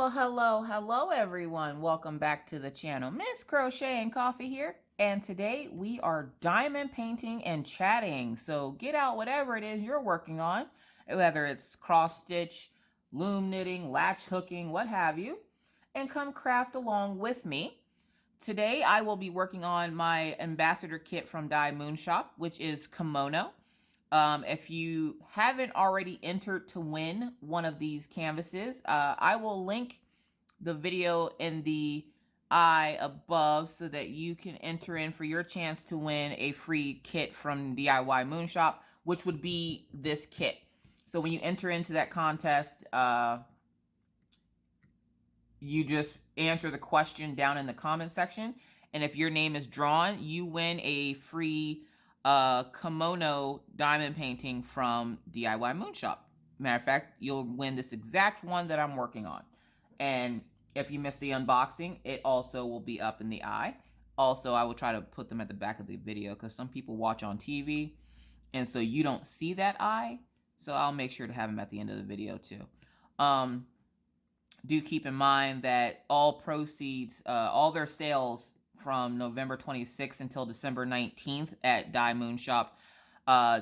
Hello everyone. Welcome back to the channel. Miss Crochet and Coffee here. And today we are diamond painting and chatting. So get out whatever it is you're working on, whether it's cross stitch, loom knitting, latch hooking, what have you, and come craft along with me. Today I will be working on my ambassador kit from DIYMoon shop, which is Kimono. If you haven't already entered to win one of these canvases, I will link the video in the eye above so that you can enter in for your chance to win a free kit from DIYMoon shop, which would be this kit. So when you enter into that contest, you just answer the question down in the comment section. And if your name is drawn, you win a free kimono diamond painting from DIYMoon shop. Matter of fact, you'll win this exact one that I'm working on. And if you missed the unboxing, it also will be up in the eye. Also, I will try to put them at the back of the video because some people watch on TV and so you don't see that eye. So I'll make sure to have them at the end of the video too. Do keep in mind that all proceeds, all their sales from November 26th until December 19th at DIYMoon shop,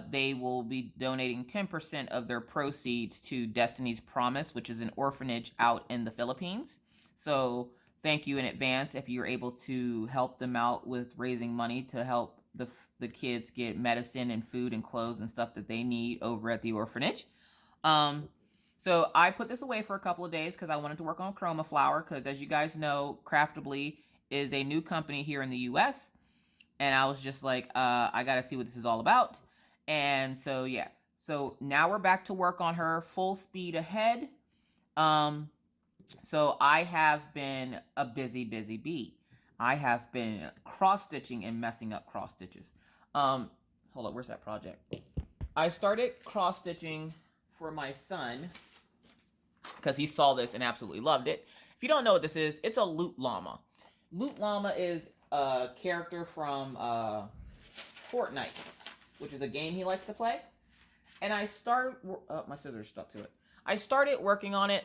they will be donating 10% of their proceeds to Destiny's Promise, which is an orphanage out in the Philippines. So thank you in advance if you're able to help them out with raising money to help the kids get medicine and food and clothes and stuff that they need over at the orphanage. So I put this away for a couple of days because I wanted to work on Chroma Flower because, as you guys know, Craftably is a new company here in the US. And I was just like, I got to see what this is all about. And so, yeah. So now we're back to work on her full speed ahead. So I have been a busy bee. I have been cross-stitching and messing up cross stitches. Hold on, where's that project? I started cross-stitching for my son because he saw this and absolutely loved it. If you don't know what this is, it's a loot llama. Loot llama is a character from Fortnite, which is a game he likes to play. And I started, oh, my scissors stuck to it. I started working on it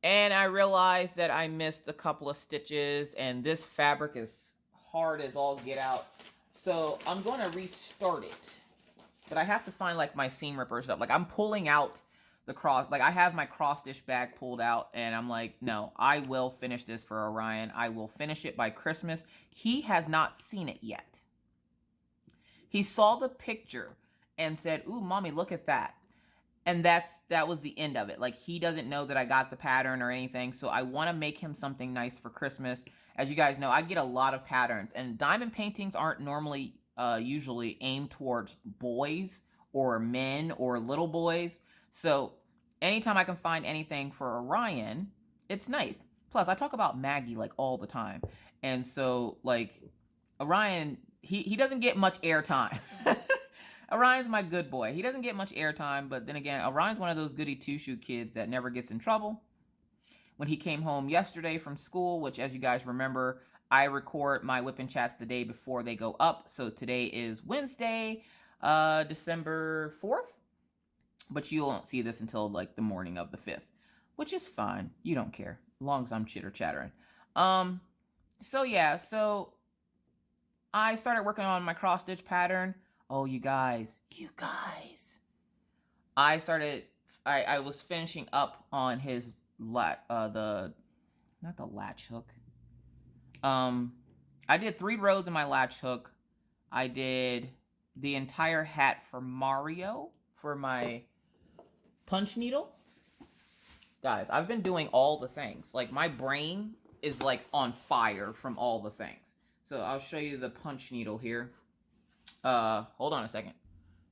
and I realized that I missed a couple of stitches and this fabric is hard as all get out. So I'm going to restart it. But I have to find like my seam ripper stuff. Like I'm pulling out the cross, like I have my cross stitch bag pulled out and I'm like, no, I will finish this for Orion. I will finish it by Christmas. He has not seen it yet. He saw the picture and said, ooh, mommy, look at that. And that was the end of it. Like he doesn't know that I got the pattern or anything. So I want to make him something nice for Christmas. As you guys know, I get a lot of patterns and diamond paintings aren't normally usually aimed towards boys or men or little boys. So anytime I can find anything for Orion, it's nice. Plus, I talk about Maggie like all the time. And so like Orion, he doesn't get much airtime. Orion's my good boy. He doesn't get much airtime, but then again, Orion's one of those goody two-shoe kids that never gets in trouble. When he came home yesterday from school, which as you guys remember, I record my whip and chats the day before they go up. So today is Wednesday, December 4th. But you won't see this until like the morning of the 5th, which is fine. You don't care, as long as I'm chitter-chattering. So yeah, so I started working on my cross-stitch pattern. Oh, you guys. I was finishing up on his, not the latch hook. I did 3 rows in my latch hook. I did the entire hat for Mario for my punch needle. Guys, I've been doing all the things. Like my brain is like on fire from all the things. So I'll show you the punch needle here. Hold on a second.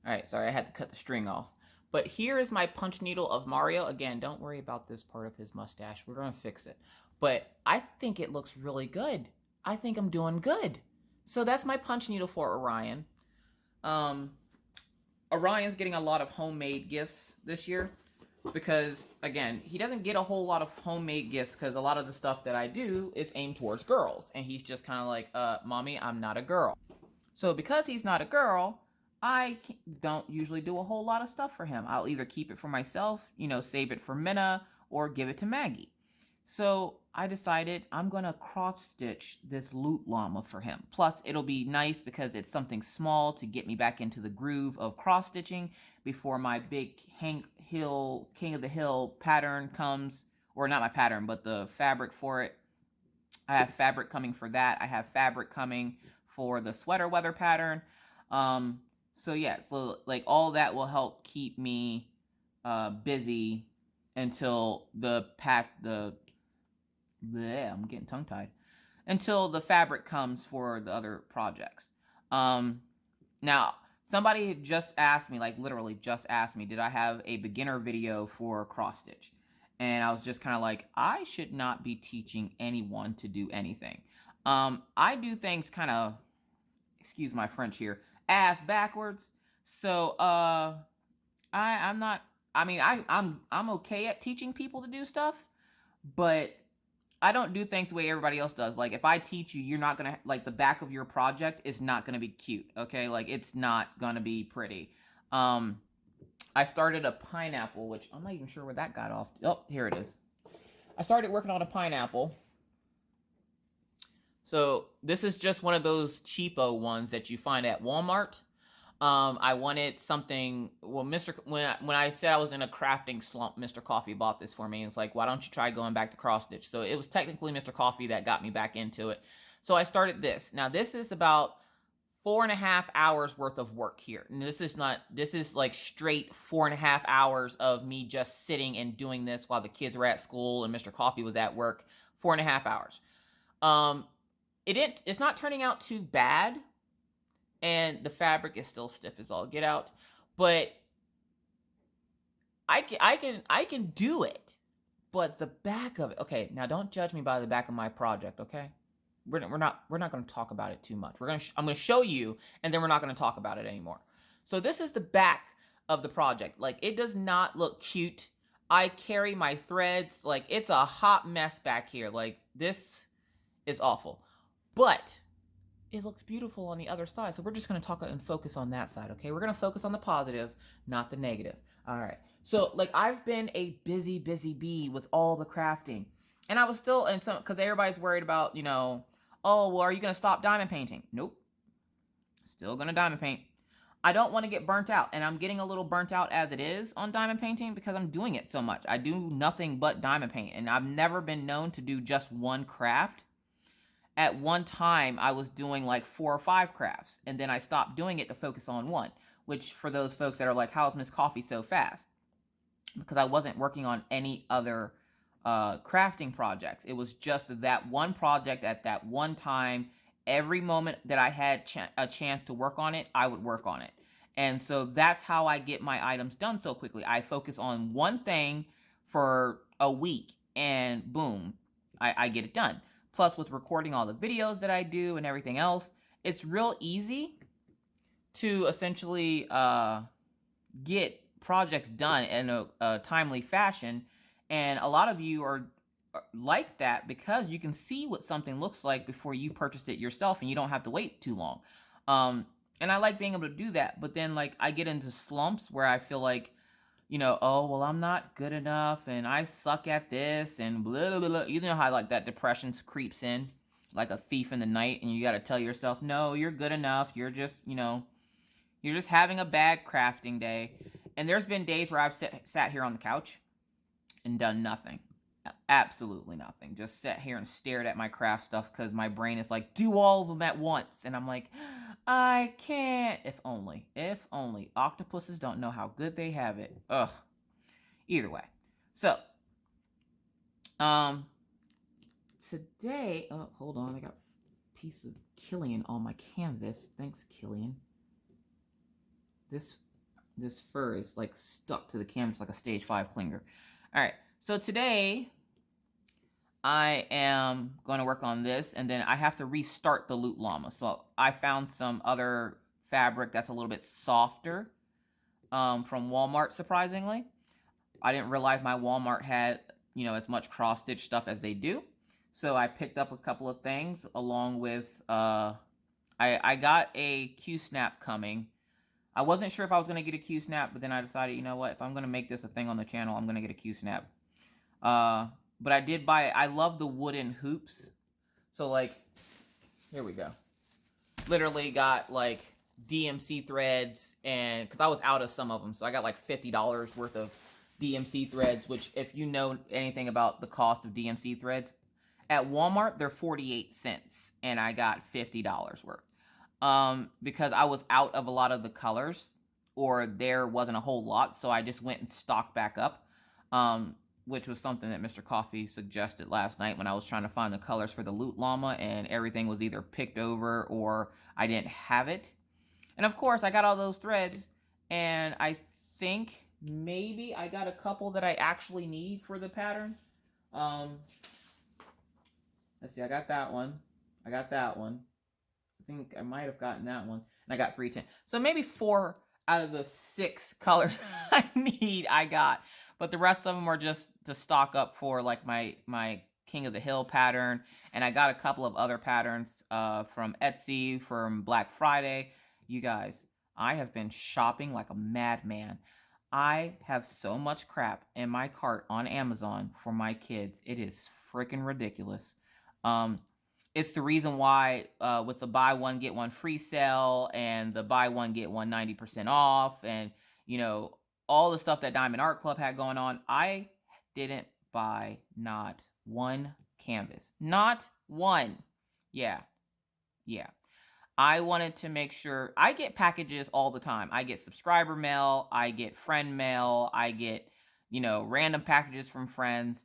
All right, sorry, I had to cut the string off. But here is my punch needle of Mario. Again, don't worry about this part of his mustache. We're going to fix it. But I think it looks really good. I think I'm doing good. So that's my punch needle for Orion. Orion's getting a lot of homemade gifts this year because, again, he doesn't get a whole lot of homemade gifts because a lot of the stuff that I do is aimed towards girls. And he's just kind of like, Mommy, I'm not a girl. So because he's not a girl, I don't usually do a whole lot of stuff for him. I'll either keep it for myself, you know, save it for Minna, or give it to Maggie. So I decided I'm going to cross stitch this loot llama for him. Plus, it'll be nice because it's something small to get me back into the groove of cross stitching before my big King of the Hill pattern comes. Or not my pattern, but the fabric for it. I have fabric coming for that. I have fabric coming for the sweater weather pattern. So yeah, so like all that will help keep me busy until I'm getting tongue tied. Until the fabric comes for the other projects. Now, somebody just asked me, like literally just asked me, did I have a beginner video for cross stitch? And I was just kind of like, I should not be teaching anyone to do anything. I do things kind of, excuse my French here, ass backwards. So I'm not. I mean, I'm okay at teaching people to do stuff, but I don't do things the way everybody else does. Like if I teach you, you're not gonna like the back of your project is not gonna be cute. Okay, like it's not gonna be pretty. I started a pineapple, which I'm not even sure where that got off. Oh, here it is. I started working on a pineapple. So this is just one of those cheapo ones that you find at Walmart. I wanted something. Well, when I said I was in a crafting slump, Mr. Coffee bought this for me. And it's like, why don't you try going back to cross stitch? So it was technically Mr. Coffee that got me back into it. So I started this. Now this is about 4.5 hours worth of work here. And this is like straight 4.5 hours of me just sitting and doing this while the kids were at school and Mr. Coffee was at work. 4.5 hours. It's not turning out too bad. And the fabric is still stiff as all get out, but I can do it. But the back of it, okay. Now don't judge me by the back of my project, okay? We're not going to talk about it too much. I'm going to show you, and then we're not going to talk about it anymore. So this is the back of the project. Like it does not look cute. I carry my threads like it's a hot mess back here. Like this is awful, but it looks beautiful on the other side. So we're just going to talk and focus on that side, okay? We're going to focus on the positive, not the negative. All right. So, like, I've been a busy bee with all the crafting. And I was still in some, because everybody's worried about, oh, well, are you going to stop diamond painting? Nope. Still going to diamond paint. I don't want to get burnt out. And I'm getting a little burnt out as it is on diamond painting because I'm doing it so much. I do nothing but diamond paint. And I've never been known to do just one craft. At one time, I was doing like 4 or 5 crafts, and then I stopped doing it to focus on one, which for those folks that are like, how is Miss Coffee so fast? Because I wasn't working on any other crafting projects. It was just that one project at that one time. Every moment that I had a chance to work on it, I would work on it. And so that's how I get my items done so quickly. I focus on one thing for a week, and boom, I get it done. Plus, with recording all the videos that I do and everything else, it's real easy to essentially get projects done in a timely fashion. And a lot of you are like that because you can see what something looks like before you purchase it yourself, and you don't have to wait too long. And I like being able to do that. But then, like, I get into slumps where I feel like, oh, well, I'm not good enough and I suck at this and blah, blah, blah. You know how like that depression creeps in like a thief in the night, and you got to tell yourself, no, you're good enough. You're just, you're just having a bad crafting day. And there's been days where I've sat here on the couch and done nothing. Absolutely nothing. Just sat here and stared at my craft stuff because my brain is like, do all of them at once. And I'm like, I can't. If only. If only. Octopuses don't know how good they have it. Ugh. Either way. So, today, oh, hold on. I got a piece of Killian on my canvas. Thanks, Killian. This fur is like stuck to the canvas like a stage 5 clinger. All right. So today, I am going to work on this, and then I have to restart the loot llama. So I found some other fabric that's a little bit softer from Walmart, surprisingly. I didn't realize my Walmart had, as much cross-stitch stuff as they do. So I picked up a couple of things along with, I got a Q-snap coming. I wasn't sure if I was going to get a Q-snap, but then I decided, you know what, if I'm going to make this a thing on the channel, I'm going to get a Q-snap. But I did buy, I love the wooden hoops. So like, here we go. Literally got like DMC threads, and because I was out of some of them, so I got like $50 worth of DMC threads, which if you know anything about the cost of DMC threads, at Walmart they're 48 cents, and I got $50 worth. Because I was out of a lot of the colors, or there wasn't a whole lot, so I just went and stocked back up. Which was something that Mr. Coffee suggested last night when I was trying to find the colors for the Loot Llama, and everything was either picked over or I didn't have it. And of course, I got all those threads, and I think maybe I got a couple that I actually need for the pattern. Let's see, I got that one. I got that one. I think I might have gotten that one. And I got 310. So maybe 4 out of the 6 colors I need, I got. But the rest of them are just to stock up for like my King of the Hill pattern. And I got a couple of other patterns from Etsy from Black Friday. You guys, I have been shopping like a madman. I have so much crap in my cart on Amazon for my kids. It is freaking ridiculous. It's the reason why with the buy one get one free sale and the buy one get one 90% off, and you know, all the stuff that Diamond Art Club had going on, I didn't buy not one canvas. Not one. Yeah. I wanted to make sure. I get packages all the time. I get subscriber mail, I get friend mail, I get, you know, random packages from friends.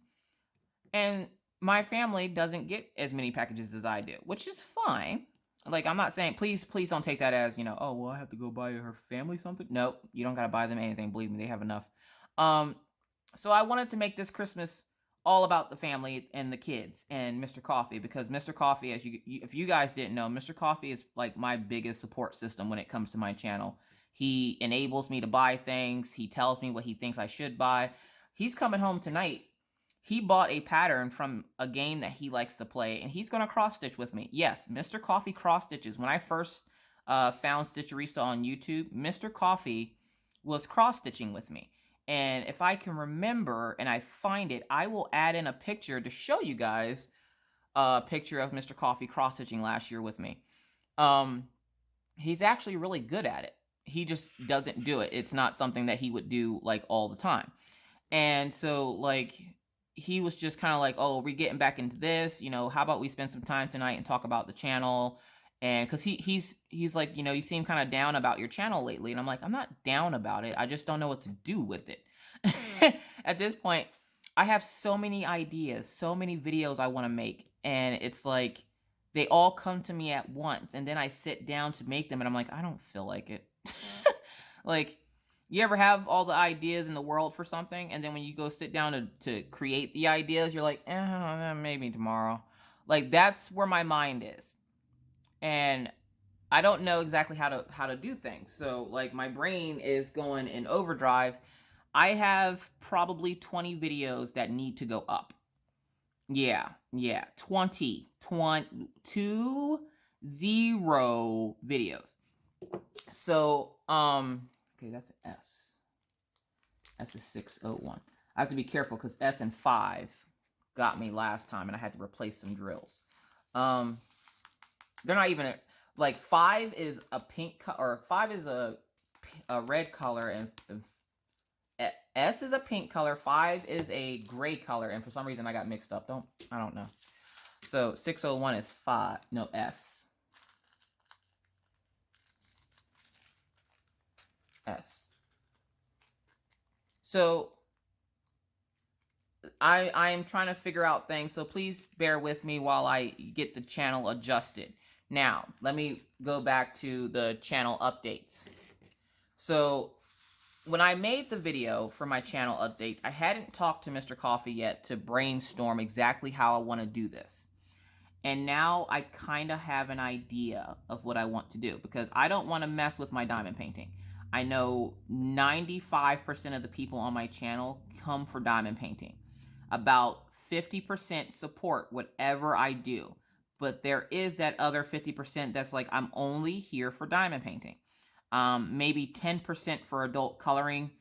And my family doesn't get as many packages as I do, which is fine. Like, I'm not saying, please don't take that as, you know, oh, well, I have to go buy her family something. Nope, you don't got to buy them anything. Believe me, they have enough. So I wanted to make this Christmas all about the family and the kids and Mr. Coffee, because Mr. Coffee, as if you guys didn't know, Mr. Coffee is like my biggest support system when it comes to my channel. He enables me to buy things. He tells me what he thinks I should buy. He's coming home tonight. He bought a pattern from a game that he likes to play, and he's going to cross-stitch with me. Yes, Mr. Coffee cross-stitches. When I first found Stitcherista on YouTube, Mr. Coffee was cross-stitching with me. And if I can remember and I find it, I will add in a picture to show you guys a picture of Mr. Coffee cross-stitching last year with me. He's actually really good at it. He just doesn't do it. It's not something that he would do like all the time. And so like, he was just kind of like, oh, we're getting back into this, you know, how about we spend some time tonight and talk about the channel? And because he's like, you know, you seem kind of down about your channel lately. And I'm like, I'm not down about it. I just don't know what to do with it. At this point, I have so many ideas, so many videos I want to make. And it's like, they all come to me at once. And then I sit down to make them. And I'm like, I don't feel like it. Like, you ever have all the ideas in the world for something, and then when you go sit down to create the ideas, you're like, maybe tomorrow. Like, that's where my mind is. And I don't know exactly how to do things. So, like, my brain is going in overdrive. I have probably 20 videos that need to go up. Yeah. 20 videos. So, okay, that's an S. S is 601. I have to be careful because S and 5 got me last time, and I had to replace some drills. They're not even like 5 is a pink or 5 is a red color, and S is a pink color. 5 is a gray color, and for some reason I got mixed up. I don't know. So 601 is 5. No, S. S. So I am trying to figure out things, so please bear with me while I get the channel adjusted. Now, let me go back to the channel updates. So when I made the video for my channel updates, I hadn't talked to Mr. Coffee yet to brainstorm exactly how I want to do this. And now I kind of have an idea of what I want to do, because I don't want to mess with my diamond painting. I know 95% of the people on my channel come for diamond painting. About 50% support whatever I do. But there is that other 50% that's like, I'm only here for diamond painting. Maybe 10% for adult coloring.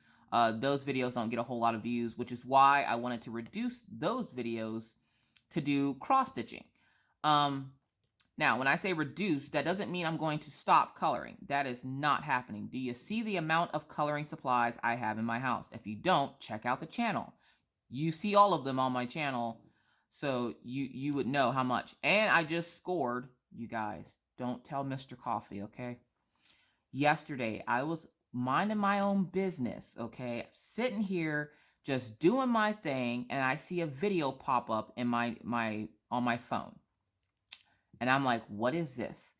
those videos don't get a whole lot of views, which is why I wanted to reduce those videos to do cross stitching. Now, when I say reduce, that doesn't mean I'm going to stop coloring. That is not happening. Do you see the amount of coloring supplies I have in my house? If you don't, check out the channel. You see all of them on my channel, so you would know how much. And I just scored, you guys. Don't tell Mr. Coffee, okay? Yesterday, I was minding my own business, okay? Sitting here, just doing my thing, and I see a video pop up in on my phone. And I'm like, what is this?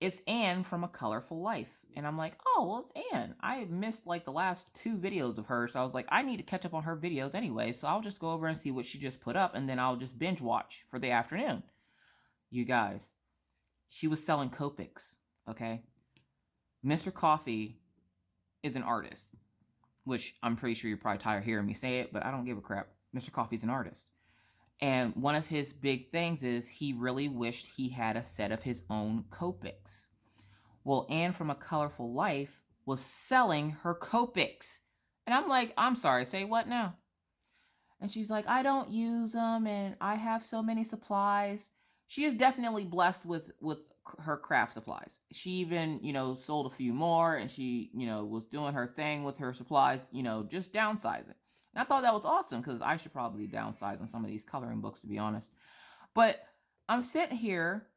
It's Anne from A Colorful Life. And I'm like, oh, well, it's Anne. I missed like the last 2 videos of hers. So I was like, I need to catch up on her videos anyway. So I'll just go over and see what she just put up. And then I'll just binge watch for the afternoon. You guys, she was selling Copics, okay? Mr. Coffee is an artist, which I'm pretty sure you're probably tired of hearing me say it, but I don't give a crap. Mr. Coffee's an artist. And one of his big things is he really wished he had a set of his own Copics. Well, Anne from A Colorful Life was selling her Copics. And I'm like, I'm sorry, say what now? And she's like, I don't use them and I have so many supplies. She is definitely blessed with her craft supplies. She even, sold a few more and she, was doing her thing with her supplies, just downsizing. And I thought that was awesome because I should probably downsize on some of these coloring books, to be honest. But I'm sitting here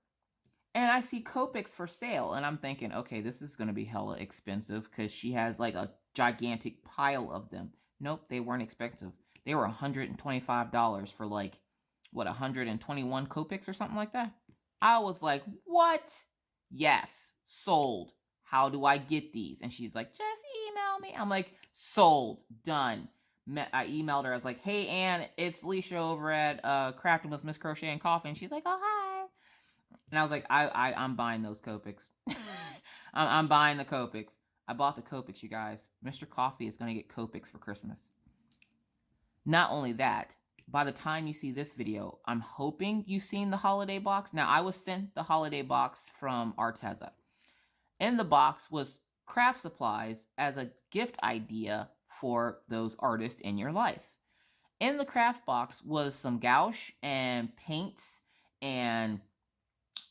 and I see Copics for sale. And I'm thinking, okay, this is going to be hella expensive because she has like a gigantic pile of them. Nope, they weren't expensive. They were $125 for like, 121 Copics or something like that? I was like, what? Yes, sold. How do I get these? And she's like, just email me. I'm like, sold, done. I emailed her. I was like, hey, Ann, it's Alishia over at Crafting with Miss Crochet and Coffee. And she's like, oh, hi. And I was like, I'm buying those Copics. I'm buying the Copics. I bought the Copics, you guys. Mr. Coffee is going to get Copics for Christmas. Not only that, by the time you see this video, I'm hoping you've seen the holiday box. Now, I was sent the holiday box from Arteza. In the box was craft supplies as a gift idea for those artists in your life. In the craft box was some gouache and paints and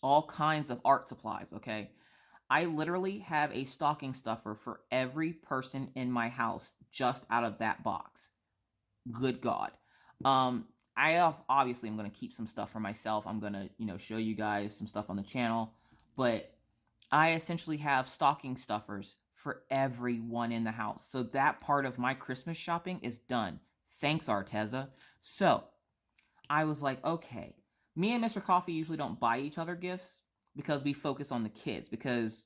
all kinds of art supplies, okay? I literally have a stocking stuffer for every person in my house just out of that box. Good God. Obviously I'm going to keep some stuff for myself. I'm going to, show you guys some stuff on the channel, but I essentially have stocking stuffers for everyone in the house. So that part of my Christmas shopping is done. Thanks, Arteza. So I was like, okay, me and Mr. Coffee usually don't buy each other gifts because we focus on the kids because,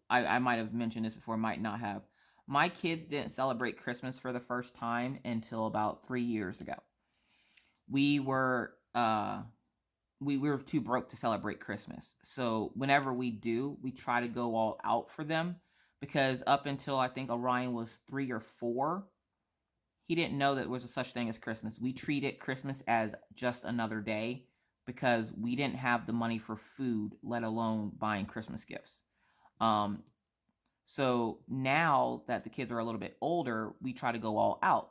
I might have mentioned this before, might not have. My kids didn't celebrate Christmas for the first time until about 3 years ago. We were too broke to celebrate Christmas. So whenever we do, we try to go all out for them because up until I think Orion was 3 or 4, he didn't know that there was a such thing as Christmas. We treated Christmas as just another day because we didn't have the money for food, let alone buying Christmas gifts. So now that the kids are a little bit older, we try to go all out.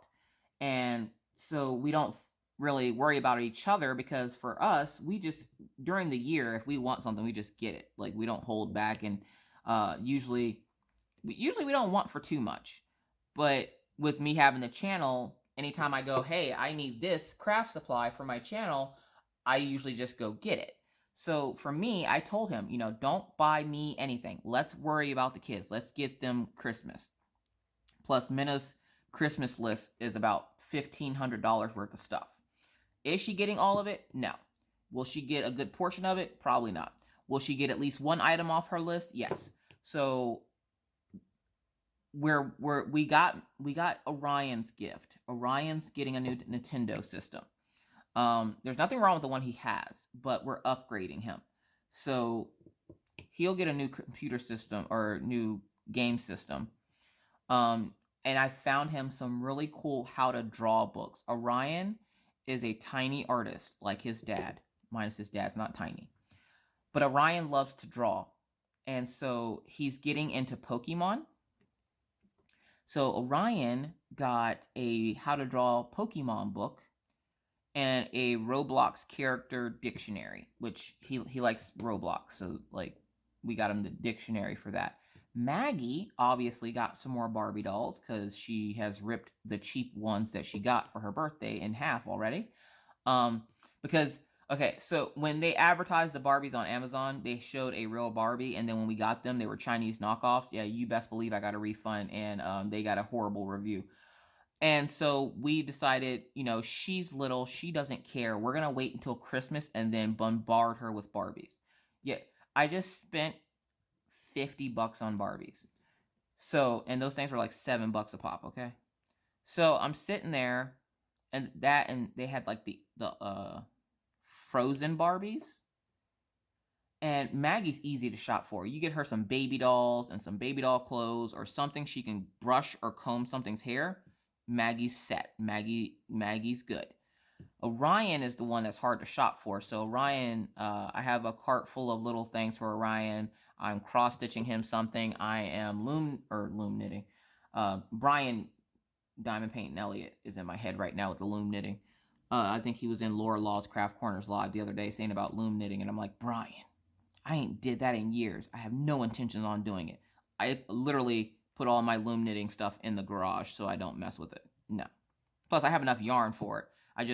And so we don't really worry about each other because for us, we just, during the year, if we want something, we just get it. Like we don't hold back and usually we don't want for too much. But with me having the channel, anytime I go, hey, I need this craft supply for my channel, I usually just go get it. So for me, I told him, don't buy me anything. Let's worry about the kids. Let's get them Christmas. Plus, Minna's Christmas list is about $1,500 worth of stuff. Is she getting all of it? No. Will she get a good portion of it? Probably not. Will she get at least one item off her list? Yes. So we got Orion's gift. Orion's getting a new Nintendo system. There's nothing wrong with the one he has, but we're upgrading him. So he'll get a new computer system or new game system. And I found him some really cool how to draw books. Orion is a tiny artist like his dad, minus his dad's not tiny. But Orion loves to draw. And so he's getting into Pokemon. So Orion got a how to draw Pokemon book and a Roblox character dictionary, which he likes Roblox, so like we got him the dictionary for that. Maggie obviously got some more Barbie dolls because she has ripped the cheap ones that she got for her birthday in half already. Um, because okay, so when they advertised the Barbies on Amazon, they showed a real Barbie, and then when we got them, they were Chinese knockoffs. Yeah, you best believe I got a refund, and they got a horrible review. And so we decided, she's little, she doesn't care. We're gonna wait until Christmas and then bombard her with Barbies. Yeah, I just spent $50 on Barbies. So, and those things were like $7 a pop, okay? So I'm sitting there, and they had like the frozen Barbies. And Maggie's easy to shop for. You get her some baby dolls and some baby doll clothes or something she can brush or comb something's hair. Maggie's set. Maggie's good. Orion is the one that's hard to shop for. So Orion, I have a cart full of little things for Orion. I'm cross stitching him something. I am loom knitting. Brian Diamond Paint and Elliott is in my head right now with the loom knitting. I think he was in Laura Law's Craft Corners live the other day saying about loom knitting, and I'm like, Brian, I ain't did that in years. I have no intentions on doing it. I literally put all my loom knitting stuff in the garage so I don't mess with it. No. Plus, I have enough yarn for it. I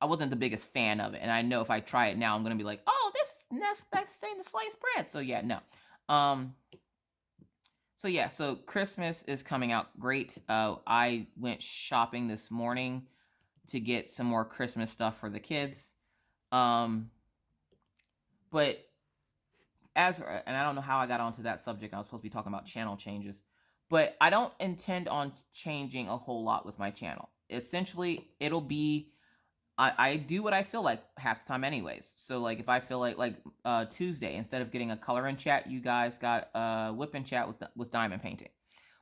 wasn't the biggest fan of it. And I know if I try it now, I'm going to be like, oh, this is best thing to slice bread. So yeah, no. So Christmas is coming out great. I went shopping this morning to get some more Christmas stuff for the kids. But and I don't know how I got onto that subject. I was supposed to be talking about channel changes, but I don't intend on changing a whole lot with my channel. Essentially, it'll be, I do what I feel like half the time anyways. So like if I feel like Tuesday, instead of getting a color in chat, you guys got a whip in chat with diamond painting,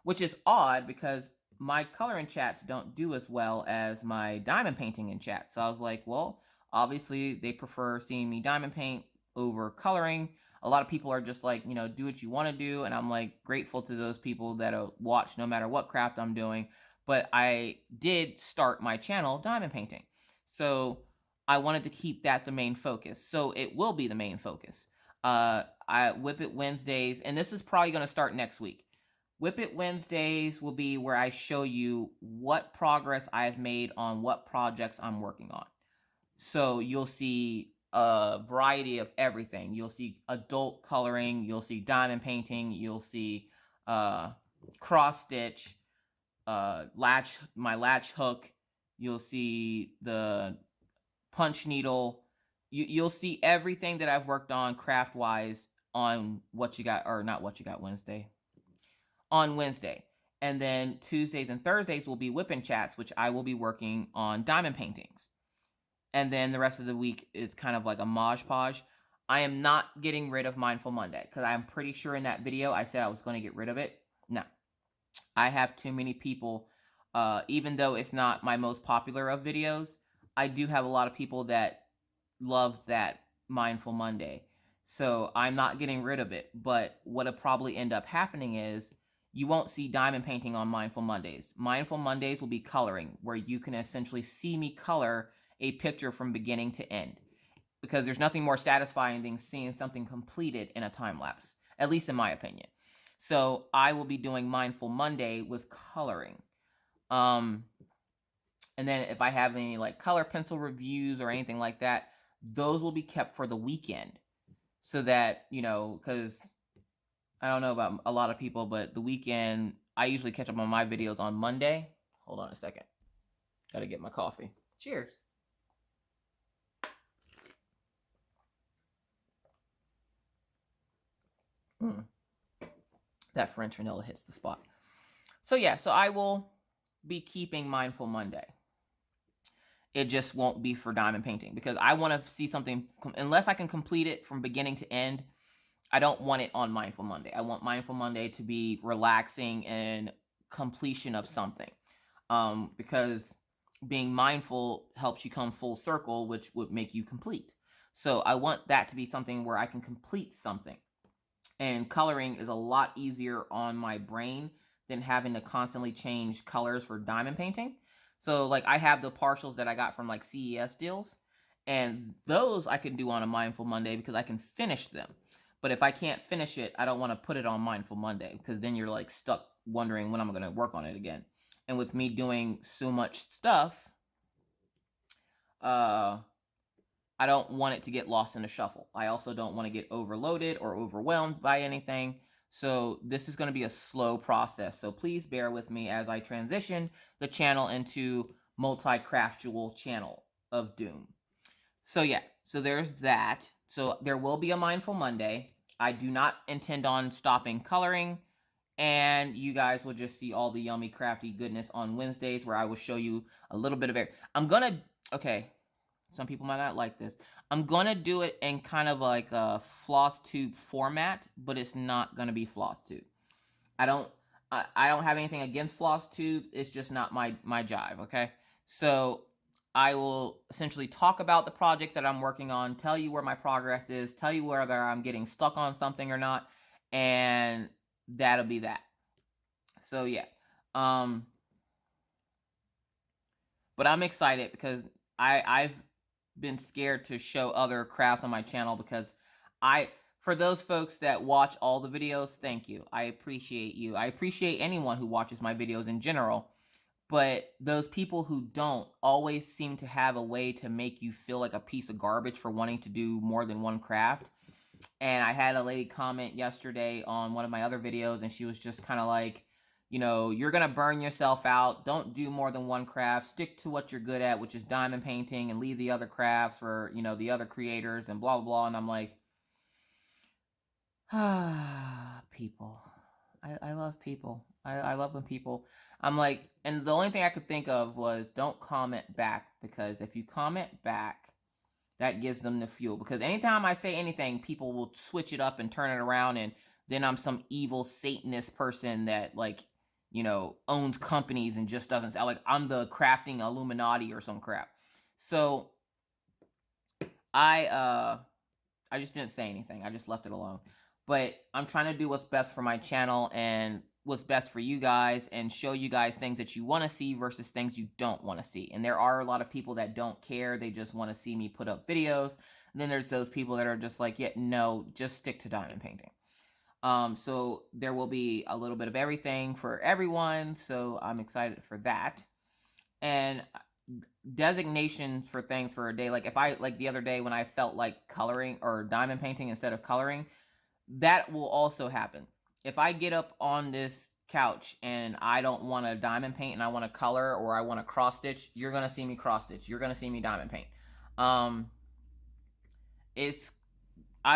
which is odd because my color in chats don't do as well as my diamond painting in chat. So I was like, well, obviously they prefer seeing me diamond paint over coloring. A lot of people are just like, do what you want to do. And I'm like grateful to those people that watch no matter what craft I'm doing. But I did start my channel diamond painting. So I wanted to keep that the main focus. So it will be the main focus. I Whip It Wednesdays, and this is probably going to start next week. Whip It Wednesdays will be where I show you what progress I've made on what projects I'm working on. So you'll see a variety of everything. You'll see adult coloring, you'll see diamond painting, you'll see cross stitch, my latch hook, you'll see the punch needle. You'll see everything that I've worked on craft wise on What You Got, or not What You Got Wednesday, on Wednesday. And then Tuesdays and Thursdays will be whipping chats, which I will be working on diamond paintings. And then the rest of the week is kind of like a Mod Podge. I am not getting rid of Mindful Monday because I'm pretty sure in that video I said I was going to get rid of it. No, I have too many people. Even though it's not my most popular of videos, I do have a lot of people that love that Mindful Monday. So I'm not getting rid of it. But what'll probably end up happening is you won't see diamond painting on Mindful Mondays. Mindful Mondays will be coloring, where you can essentially see me color a picture from beginning to end. Because there's nothing more satisfying than seeing something completed in a time lapse, at least in my opinion. So I will be doing Mindful Monday with coloring. And then if I have any like color pencil reviews or anything like that, those will be kept for the weekend. So that, because I don't know about a lot of people, but the weekend, I usually catch up on my videos on Monday. Hold on a second. Got to get my coffee. Cheers. That French vanilla hits the spot. So yeah, so I will be keeping Mindful Monday. It just won't be for diamond painting because I want to see something, unless I can complete it from beginning to end. I don't want it on Mindful Monday. I want Mindful Monday to be relaxing and completion of something. Because being mindful helps you come full circle, which would make you complete. So I want that to be something where I can complete something. And coloring is a lot easier on my brain than having to constantly change colors for diamond painting. So like I have the partials that I got from like CES deals, and those I can do on a Mindful Monday because I can finish them. But if I can't finish it, I don't want to put it on Mindful Monday because then you're like stuck wondering when I'm going to work on it again. And with me doing so much stuff, I don't want it to get lost in the shuffle. I also don't want to get overloaded or overwhelmed by anything. So this is going to be a slow process. So please bear with me as I transition the channel into multi-craftual channel of doom. So yeah, so there's that. So there will be a Mindful Monday. I do not intend on stopping coloring. And you guys will just see all the yummy, crafty goodness on Wednesdays where I will show you a little bit of it. Okay, some people might not like this. I'm gonna do it in kind of like a floss tube format, but it's not gonna be floss tube. I don't have anything against floss tube. It's just not my jive. Okay, so I will essentially talk about the projects that I'm working on, tell you where my progress is, tell you whether I'm getting stuck on something or not, and that'll be that. So yeah, but I'm excited because I've been scared to show other crafts on my channel because for those folks that watch all the videos, thank you. I appreciate you. I appreciate anyone who watches my videos in general, but those people who don't always seem to have a way to make you feel like a piece of garbage for wanting to do more than one craft. And I had a lady comment yesterday on one of my other videos, and she was just kind of like, you know, you're going to burn yourself out. Don't do more than one craft. Stick to what you're good at, which is diamond painting, and leave the other crafts for, you know, the other creators and blah, blah, blah. And I'm like, people. I love people. I love when people, I'm like, and the only thing I could think of was don't comment back, because if you comment back, that gives them the fuel. Because anytime I say anything, people will switch it up and turn it around, and then I'm some evil Satanist person that, like, you know, owns companies and just doesn't sound like I'm the crafting Illuminati or some crap. So I just didn't say anything. I just left it alone. But I'm trying to do what's best for my channel and what's best for you guys, and show you guys things that you want to see versus things you don't want to see. And there are a lot of people that don't care. They just want to see me put up videos. And then there's those people that are just like, yeah, no, just stick to diamond painting. So there will be a little bit of everything for everyone. So I'm excited for that. And designations for things for a day. Like if I, like the other day when I felt like coloring or diamond painting instead of coloring, that will also happen. If I get up on this couch and I don't want to diamond paint and I want to color, or I want to cross stitch, you're going to see me cross stitch. You're going to see me diamond paint. I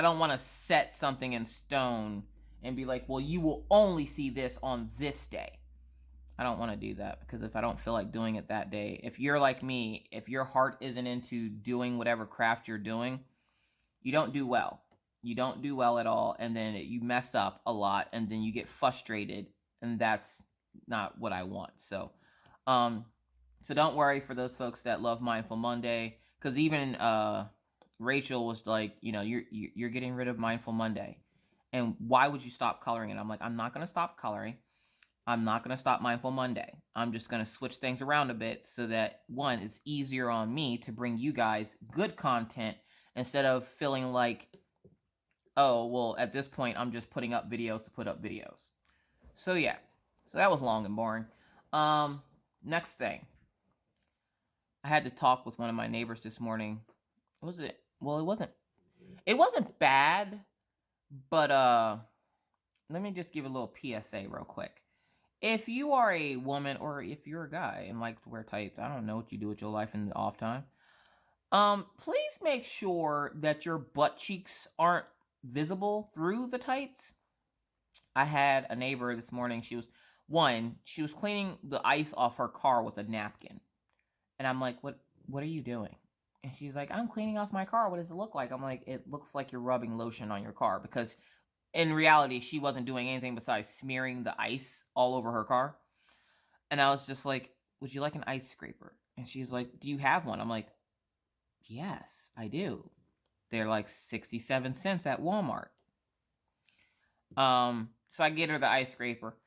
don't want to set something in stone and be like, well, you will only see this on this day. I don't want to do that, because if I don't feel like doing it that day, if you're like me, if your heart isn't into doing whatever craft you're doing, you don't do well. You don't do well at all, and then you mess up a lot, and then you get frustrated, and that's not what I want. So don't worry for those folks that love Mindful Monday, because even Rachel was like, you know, you're getting rid of Mindful Monday, and why would you stop coloring? And I'm like, I'm not gonna stop coloring. I'm not gonna stop Mindful Monday. I'm just gonna switch things around a bit so that, one, it's easier on me to bring you guys good content instead of feeling like, oh, well, at this point, I'm just putting up videos to put up videos. So yeah, so that was long and boring. Next thing, I had to talk with one of my neighbors this morning. Was it? Well, it wasn't bad, but let me just give a little PSA real quick. If you are a woman, or if you're a guy and like to wear tights, I don't know what you do with your life in the off time. Please make sure that your butt cheeks aren't visible through the tights. I had a neighbor this morning. She was cleaning the ice off her car with a napkin. And I'm like, what are you doing? And she's like, I'm cleaning off my car. What does it look like? I'm like, it looks like you're rubbing lotion on your car, because in reality, she wasn't doing anything besides smearing the ice all over her car. And I was just like, would you like an ice scraper? And she's like, do you have one? I'm like, yes, I do. They're like 67 cents at Walmart. So I get her the ice scraper.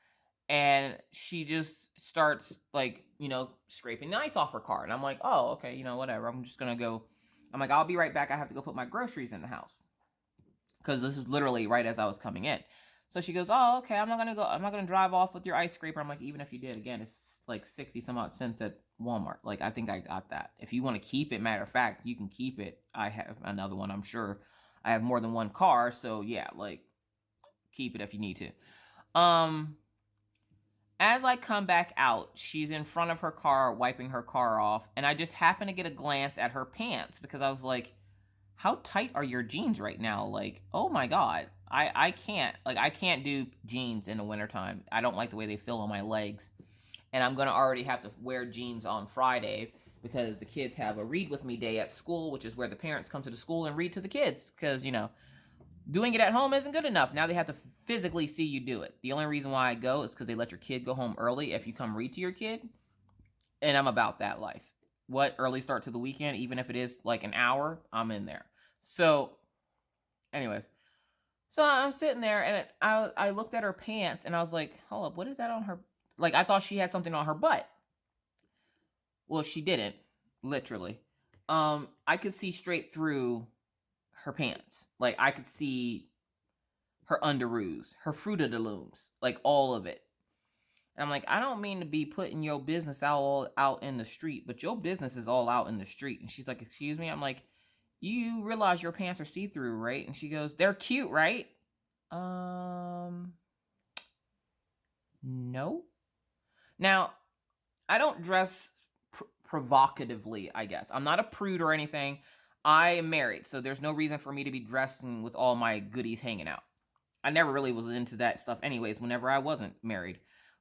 And she just starts like, scraping the ice off her car. And I'm like, oh, okay, whatever. I'm just gonna go. I'm like, I'll be right back. I have to go put my groceries in the house. Because this is literally right as I was coming in. So she goes, oh, okay, I'm not gonna drive off with your ice scraper. I'm like, even if you did, again, it's like 60 some odd cents at Walmart. Like, I think I got that. If you want to keep it, matter of fact, you can keep it. I have another one, I'm sure. I have more than one car, so yeah, like, keep it if you need to. As I come back out, she's in front of her car, wiping her car off, and I just happen to get a glance at her pants because I was like, how tight are your jeans right now? Like, oh my God. I can't do jeans in the wintertime. I don't like the way they feel on my legs. And I'm going to already have to wear jeans on Friday because the kids have a read with me day at school, which is where the parents come to the school and read to the kids. Because, doing it at home isn't good enough. Now they have to physically see you do it. The only reason why I go is because they let your kid go home early if you come read to your kid. And I'm about that life. What? Early start to the weekend, even if it is like an hour, I'm in there. So, anyways. So I'm sitting there and I looked at her pants and I was like, hold up, what is that on her? Like, I thought she had something on her butt. Well, she didn't, literally. I could see straight through her pants. Like, I could see her underoos, her Fruit of the Looms, like all of it. And I'm like, I don't mean to be putting your business all out in the street, but your business is all out in the street. And she's like, excuse me? I'm like, you realize your pants are see-through, right? And she goes, they're cute, right? No. Now, I don't dress provocatively, I guess. I'm not a prude or anything. I am married, so there's no reason for me to be dressed with all my goodies hanging out. I never really was into that stuff anyways, whenever I wasn't married.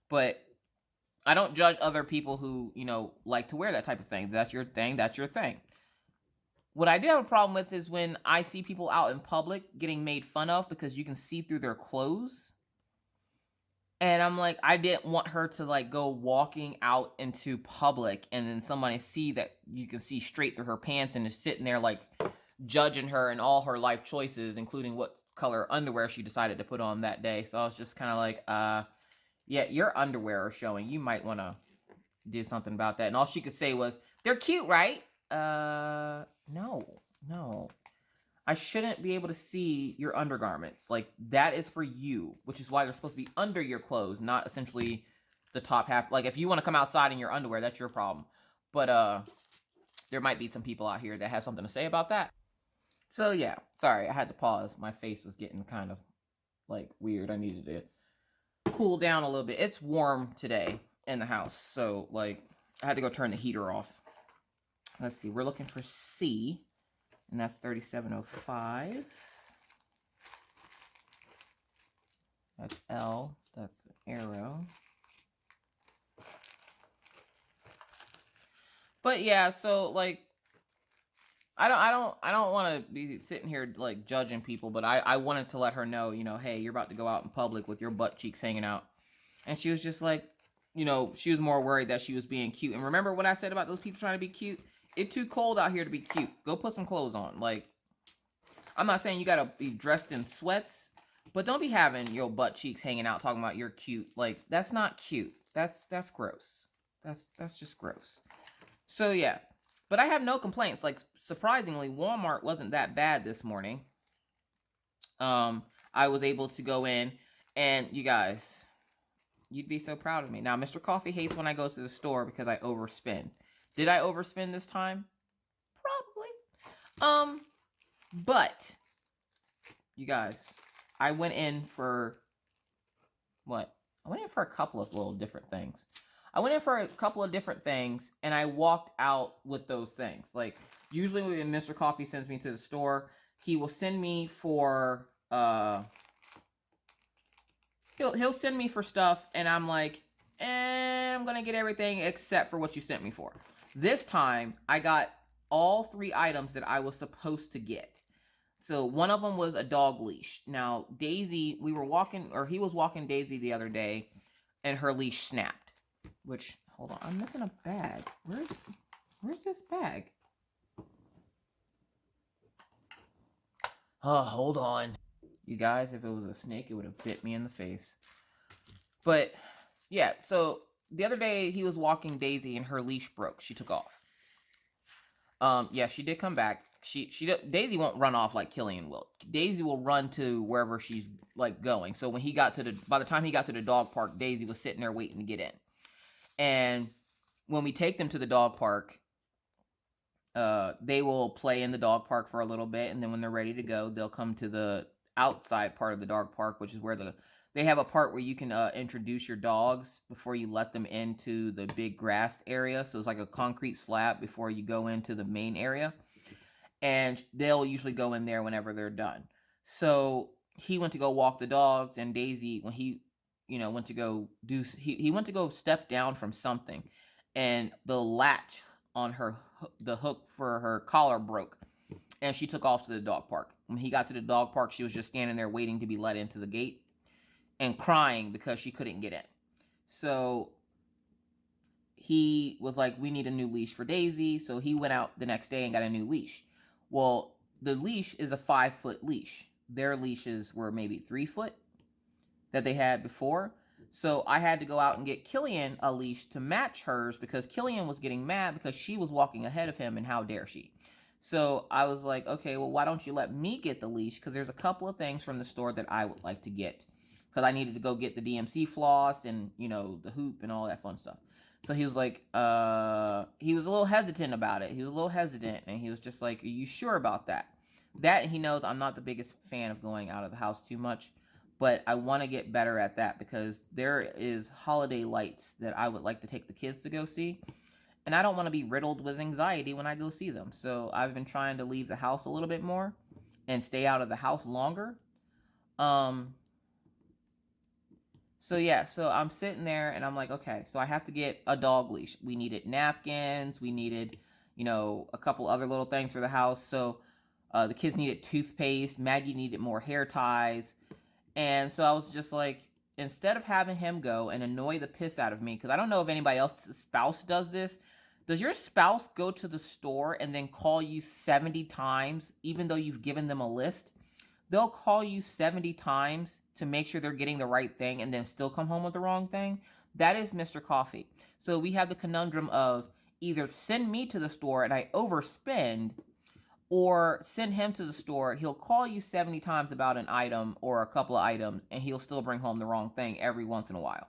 But I don't judge other people who, like to wear that type of thing. That's your thing. That's your thing. What I do have a problem with is when I see people out in public getting made fun of because you can see through their clothes. And I'm like, I didn't want her to like go walking out into public and then somebody see that you can see straight through her pants and is sitting there like judging her and all her life choices, including what color underwear she decided to put on that day. So I was just kind of like, yeah, your underwear are showing. You might want to do something about that. And all she could say was, they're cute, right? No. I shouldn't be able to see your undergarments. Like, that is for you, which is why they're supposed to be under your clothes, not essentially the top half. Like, if you want to come outside in your underwear, that's your problem. But, there might be some people out here that have something to say about that. So, yeah. Sorry, I had to pause. My face was getting kind of, like, weird. I needed to cool down a little bit. It's warm today in the house, so, like, I had to go turn the heater off. Let's see. We're looking for C. And that's 3705. That's L. That's an arrow. But yeah, so like I don't want to be sitting here like judging people, but I wanted to let her know, hey, you're about to go out in public with your butt cheeks hanging out. And she was just like, she was more worried that she was being cute. And remember what I said about those people trying to be cute? It's too cold out here to be cute. Go put some clothes on. Like, I'm not saying you gotta be dressed in sweats, but don't be having your butt cheeks hanging out talking about you're cute. Like, that's not cute. That's gross. That's just gross. So yeah, but I have no complaints. Like, surprisingly, Walmart wasn't that bad this morning. I was able to go in, and you guys, you'd be so proud of me. Now, Mr. Coffee hates when I go to the store because I overspend. Did I overspend this time? Probably. But you guys, I went in for what? I went in for a couple of little different things. I went in for a couple of different things, and I walked out with those things. Like, usually when Mr. Coffee sends me to the store, he will send me for he'll send me for stuff, and I'm like, I'm gonna get everything except for what you sent me for. This time, I got all 3 items that I was supposed to get. So one of them was a dog leash. Now, Daisy, he was walking Daisy the other day, and her leash snapped. Which, hold on, I'm missing a bag. Where's this bag? Oh, hold on. You guys, if it was a snake, it would have bit me in the face. But Yeah, so the other day he was walking Daisy and her leash broke. She took off. Yeah, she did come back. Daisy won't run off like Killian will. Daisy will run to wherever she's like going. So when by the time he got to the dog park, Daisy was sitting there waiting to get in. And when we take them to the dog park, they will play in the dog park for a little bit, and then when they're ready to go, they'll come to the outside part of the dog park, which is where they have a part where you can introduce your dogs before you let them into the big grassed area. So it's like a concrete slab before you go into the main area, and they'll usually go in there whenever they're done. So he went to go walk the dogs, and Daisy, when he went to go he went to go step down from something, and the latch on the hook for her collar broke, and she took off to the dog park. When he got to the dog park, she was just standing there waiting to be let into the gate and crying because she couldn't get in. So he was like, we need a new leash for Daisy. So he went out the next day and got a new leash. Well, the leash is a 5-foot leash. Their leashes were maybe 3 foot that they had before. So I had to go out and get Killian a leash to match hers because Killian was getting mad because she was walking ahead of him, and how dare she. So I was like, okay, well, why don't you let me get the leash? Because there's a couple of things from the store that I would like to get. Because I needed to go get the DMC floss and, the hoop and all that fun stuff. So he was like, he was a little hesitant about it. He was a little hesitant, and he was just like, are you sure about that? That, he knows I'm not the biggest fan of going out of the house too much. But I want to get better at that because there is holiday lights that I would like to take the kids to go see. And I don't want to be riddled with anxiety when I go see them. So I've been trying to leave the house a little bit more and stay out of the house longer. So yeah, so I'm sitting there and I'm like, okay, so I have to get a dog leash. We needed napkins. We needed, a couple other little things for the house. So the kids needed toothpaste. Maggie needed more hair ties. And so I was just like, instead of having him go and annoy the piss out of me, because I don't know if anybody else's spouse does this. Does your spouse go to the store and then call you 70 times, even though you've given them a list? They'll call you 70 times to make sure they're getting the right thing and then still come home with the wrong thing. That is Mr. Coffee. So we have the conundrum of either send me to the store and I overspend, or send him to the store. He'll call you 70 times about an item or a couple of items, and he'll still bring home the wrong thing every once in a while.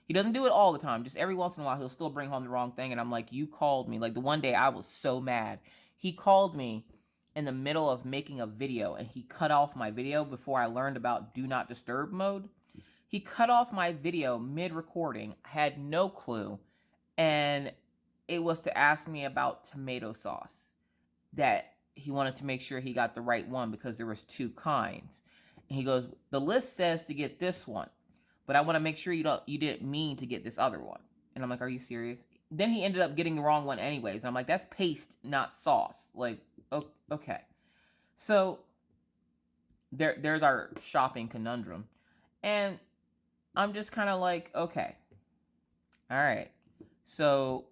He doesn't do it all the time. Just every once in a while, he'll still bring home the wrong thing. And I'm like, you called me. Like the one day I was so mad. He called me in the middle of making a video, and he cut off my video before I learned about do not disturb mode. He cut off my video mid-recording, had no clue, and it was to ask me about tomato sauce, that he wanted to make sure he got the right one because there was 2 kinds. And he goes, the list says to get this one, but I want to make sure you didn't mean to get this other one. And I'm like, are you serious? Then he ended up getting the wrong one anyways. And I'm like, that's paste, not sauce. Like, okay. So there's our shopping conundrum. And I'm just kind of like, okay. All right. So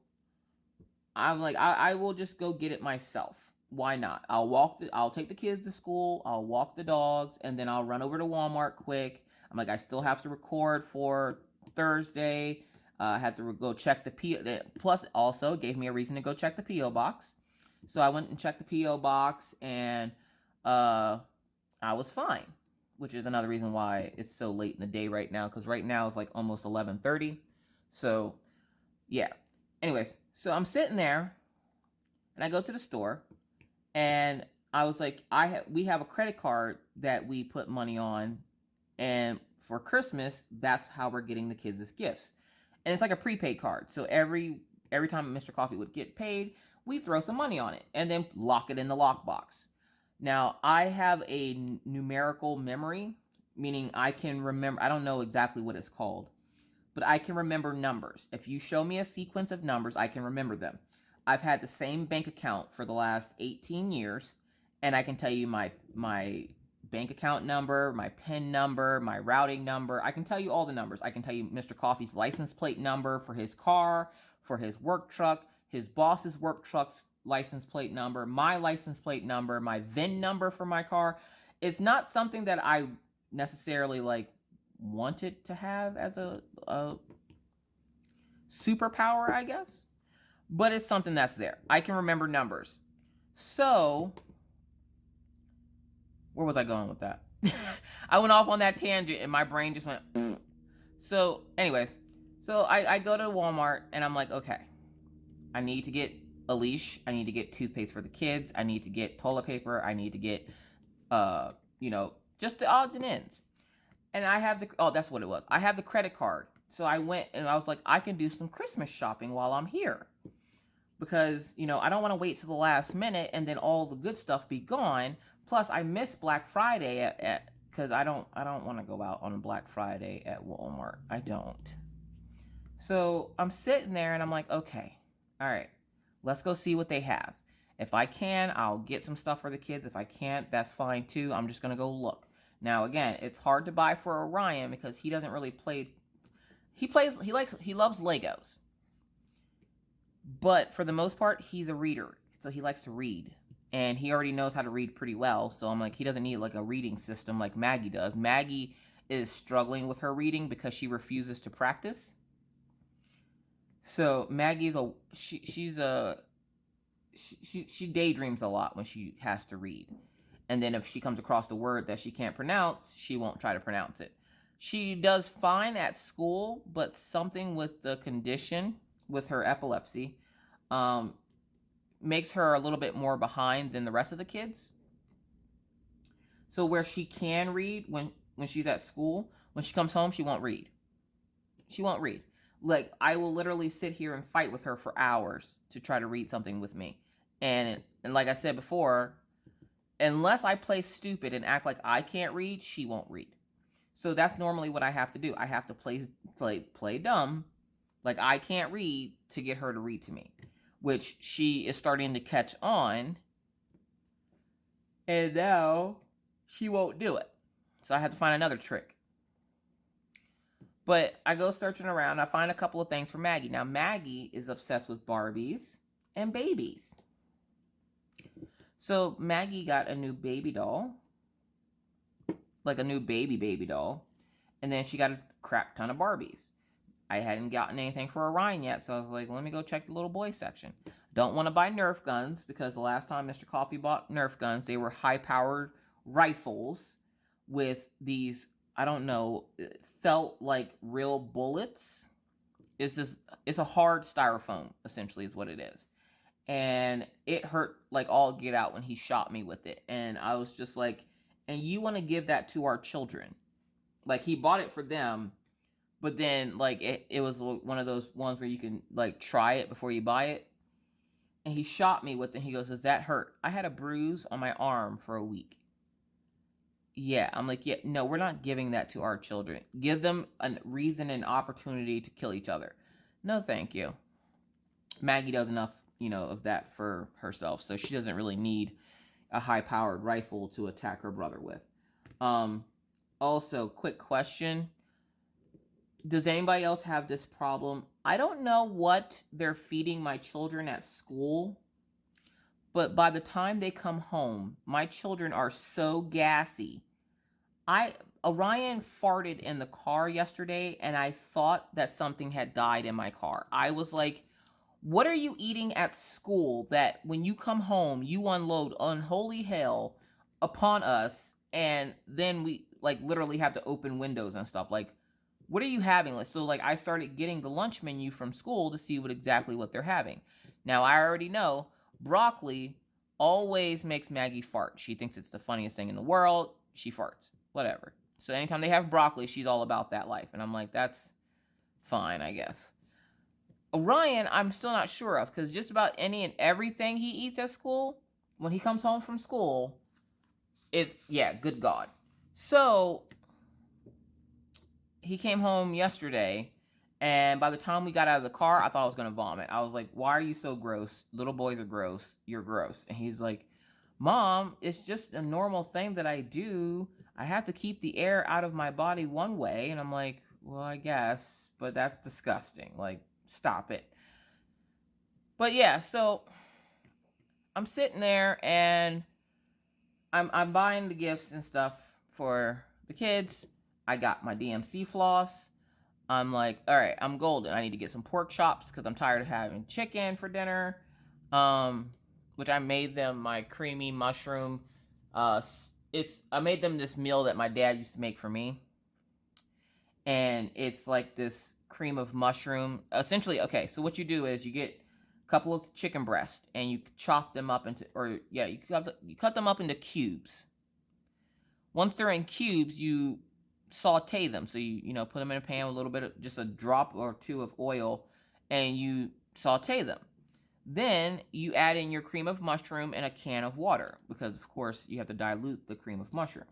I'm like, I will just go get it myself. Why not? I'll take the kids to school, I'll walk the dogs, and then I'll run over to Walmart quick. I'm like, I still have to record for Thursday. I had to go check the P.O. Plus, also gave me a reason to go check the P.O. box. So I went and checked the P.O. box, and I was fine, which is another reason why it's so late in the day right now, because right now it's like almost 11:30. So, yeah. Anyways, so I'm sitting there, and I go to the store. And I was like, we have a credit card that we put money on, and for Christmas, that's how we're getting the kids as gifts. And it's like a prepaid card. So every time Mr. Coffee would get paid, we throw some money on it and then lock it in the lockbox. Now, I have a numerical memory, meaning I can remember, I don't know exactly what it's called, but I can remember numbers. If you show me a sequence of numbers, I can remember them. I've had the same bank account for the last 18 years, and I can tell you my bank account number, my PIN number, my routing number. I can tell you all the numbers. I can tell you Mr. Coffee's license plate number for his car, for his work truck, his boss's work truck's license plate number, my license plate number, my VIN number for my car. It's not something that I necessarily like wanted to have as a superpower, I guess. But it's something that's there. I can remember numbers. So, where was I going with that? I went off on that tangent and my brain just went. So, anyways, I go to Walmart and I'm like, okay, I need to get a leash. I need to get toothpaste for the kids. I need to get toilet paper. I need to get, just the odds and ends. And I have that's what it was. I have the credit card. So I went and I was like, I can do some Christmas shopping while I'm here. Because, I don't want to wait till the last minute and then all the good stuff be gone. Plus, I miss Black Friday because I don't want to go out on Black Friday at Walmart. I don't. So I'm sitting there and I'm like, okay, all right, let's go see what they have. If I can, I'll get some stuff for the kids. If I can't, that's fine too. I'm just going to go look. Now, again, it's hard to buy for Orion because he doesn't really play. He loves Legos. But for the most part, he's a reader. So he likes to read. And he already knows how to read pretty well. So I'm like, he doesn't need like a reading system like Maggie does. Maggie is struggling with her reading because she refuses to practice. So Maggie's she daydreams a lot when she has to read. And then if she comes across the word that she can't pronounce, she won't try to pronounce it. She does fine at school, but something with the condition, with her epilepsy, makes her a little bit more behind than the rest of the kids. So where she can read when she's at school, when she comes home, she won't read. She won't read. Like, I will literally sit here and fight with her for hours to try to read something with me. And like I said before, unless I play stupid and act like I can't read, she won't read. So that's normally what I have to do. I have to play dumb, like I can't read, to get her to read to me, which she is starting to catch on. And now she won't do it. So I have to find another trick. But I go searching around. I find a couple of things for Maggie. Now, Maggie is obsessed with Barbies and babies. So Maggie got a new baby doll. Like a new baby doll. And then she got a crap ton of Barbies. I hadn't gotten anything for Orion yet, so I was like, let me go check the little boy section. Don't want to buy Nerf guns, because the last time Mr. Coffee bought Nerf guns, they were high-powered rifles with these, I don't know, felt like real bullets. It's a hard styrofoam, essentially, is what it is. And it hurt like all get out when he shot me with it. And I was just like, and you want to give that to our children? Like, he bought it for them, but then, like, it was one of those ones where you can, like, try it before you buy it. And he shot me with it. He goes, does that hurt? I had a bruise on my arm for a week. Yeah, I'm like, yeah, no, we're not giving that to our children. Give them a reason and opportunity to kill each other. No, thank you. Maggie does enough, of that for herself, so she doesn't really need a high-powered rifle to attack her brother with. Also, quick question. Does anybody else have this problem? I don't know what they're feeding my children at school, but by the time they come home, my children are so gassy. Orion farted in the car yesterday, and I thought that something had died in my car. I was like, what are you eating at school that when you come home, you unload unholy hell upon us, and then we, like, literally have to open windows and stuff? Like, what are you having? So, like, I started getting the lunch menu from school to see exactly what they're having. Now, I already know broccoli always makes Maggie fart. She thinks it's the funniest thing in the world. She farts. Whatever. So anytime they have broccoli, she's all about that life. And I'm like, that's fine, I guess. Orion, I'm still not sure of, because just about any and everything he eats at school, when he comes home from school, good God. So he came home yesterday, and by the time we got out of the car, I thought I was going to vomit. I was like, why are you so gross? Little boys are gross. You're gross. And he's like, Mom, it's just a normal thing that I do. I have to keep the air out of my body one way. And I'm like, well, I guess, but that's disgusting. Like, stop it. But yeah, so I'm sitting there and I'm buying the gifts and stuff for the kids. I got my DMC floss. I'm like, all right, I'm golden. I need to get some pork chops because I'm tired of having chicken for dinner. Which I made them my creamy mushroom. I made them this meal that my dad used to make for me, and it's like this cream of mushroom. Essentially, okay. So what you do is you get a couple of chicken breasts and you chop them up into, you cut them up into cubes. Once they're in cubes, you saute them. So you put them in a pan with a little bit of just a drop or two of oil, and you saute them. Then you add in your cream of mushroom and a can of water because, of course, you have to dilute the cream of mushroom.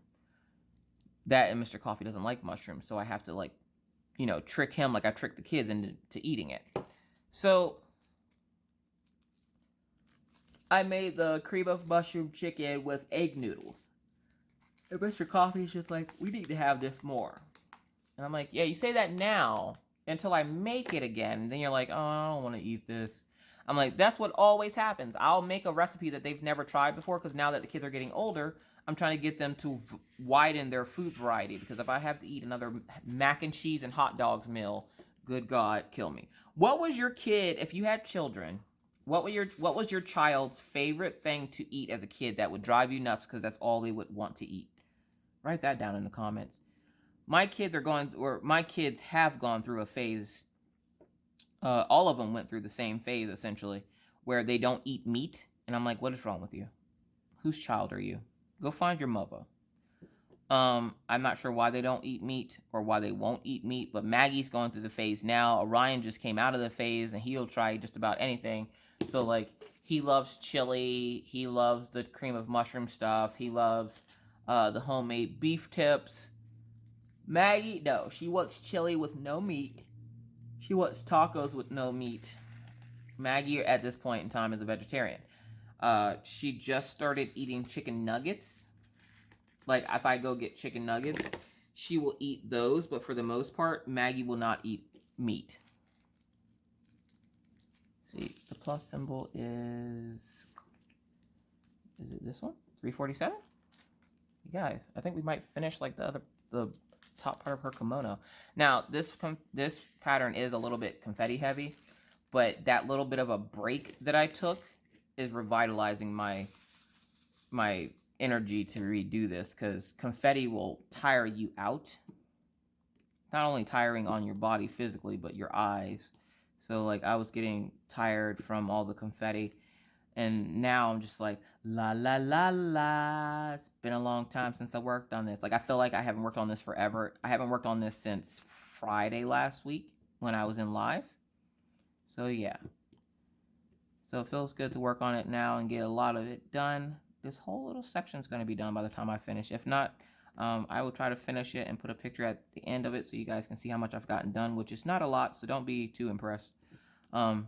That and Mr. Coffee doesn't like mushrooms, so I have to trick him like I tricked the kids into eating it. So I made the cream of mushroom chicken with egg noodles. And Mr. Coffee's just like, we need to have this more. And I'm like, yeah, you say that now until I make it again. And then you're like, oh, I don't want to eat this. I'm like, that's what always happens. I'll make a recipe that they've never tried before because now that the kids are getting older, I'm trying to get them to widen their food variety. Because if I have to eat another mac and cheese and hot dogs meal, good God, kill me. What was your kid, if you had children, what was your child's favorite thing to eat as a kid that would drive you nuts because that's all they would want to eat? Write that down in the comments. My kids have gone through a phase. All of them went through the same phase, essentially, where they don't eat meat. And I'm like, what is wrong with you? Whose child are you? Go find your mother. I'm not sure why they don't eat meat or why they won't eat meat, but Maggie's going through the phase now. Orion just came out of the phase, and he'll try just about anything. So, he loves chili. He loves the cream of mushroom stuff. He loves the homemade beef tips. Maggie, no, she wants chili with no meat. She wants tacos with no meat. Maggie, at this point in time, is a vegetarian. She just started eating chicken nuggets. Like, if I go get chicken nuggets, she will eat those. But for the most part, Maggie will not eat meat. See, the plus symbol is it this one? 347? You guys, I think we might finish like the top part of her kimono. Now, this pattern is a little bit confetti heavy, but that little bit of a break that I took is revitalizing my energy to redo this, because confetti will tire you out. Not only tiring on your body physically, but your eyes. So, I was getting tired from all the confetti. And now I'm just like, la, la, la, la. It's been a long time since I worked on this. I feel like I haven't worked on this forever. I haven't worked on this since Friday last week when I was in live. So, yeah. So, it feels good to work on it now and get a lot of it done. This whole little section is going to be done by the time I finish. If not, I will try to finish it and put a picture at the end of it so you guys can see how much I've gotten done, which is not a lot, so don't be too impressed. But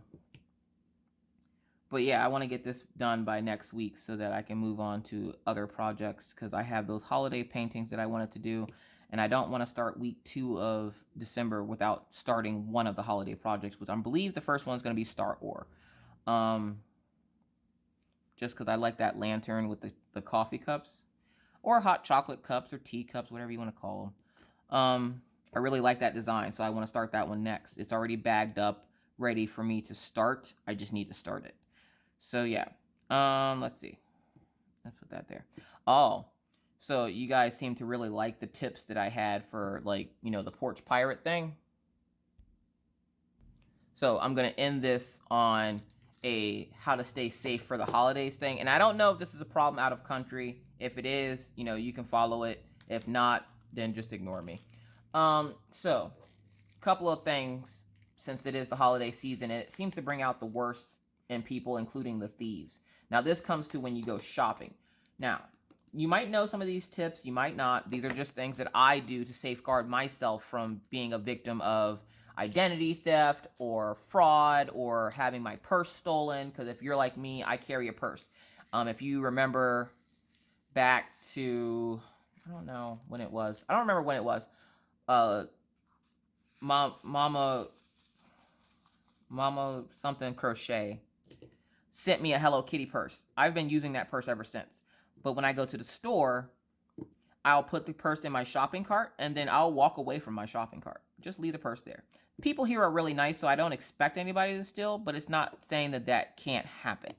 yeah, I want to get this done by next week so that I can move on to other projects, because I have those holiday paintings that I wanted to do, and I don't want to start week 2 of December without starting one of the holiday projects, which I believe the first one is going to be Star Wars. Just because I like that lantern with the coffee cups, or hot chocolate cups, or tea cups, whatever you want to call them. I really like that design, so I want to start that one next. It's already bagged up, ready for me to start. I just need to start it. So, yeah. Let's see. Let's put that there. Oh, so you guys seem to really like the tips that I had for, the porch pirate thing. So, I'm going to end this on a how to stay safe for the holidays thing. And I don't know if this is a problem out of country. If it is, you can follow it. If not, then just ignore me. So, a couple of things, since it is the holiday season, and it seems to bring out the worst in people, including the thieves. Now, this comes to when you go shopping. Now, you might know some of these tips, you might not. These are just things that I do to safeguard myself from being a victim of identity theft or fraud or having my purse stolen, because if you're like me, I carry a purse. If you remember back to, I don't know when it was. I don't remember when it was. Mama something crochet sent me a Hello Kitty purse. I've been using that purse ever since. But when I go to the store, I'll put the purse in my shopping cart, and then I'll walk away from my shopping cart. Just leave the purse there. People here are really nice, so I don't expect anybody to steal, but it's not saying that that can't happen.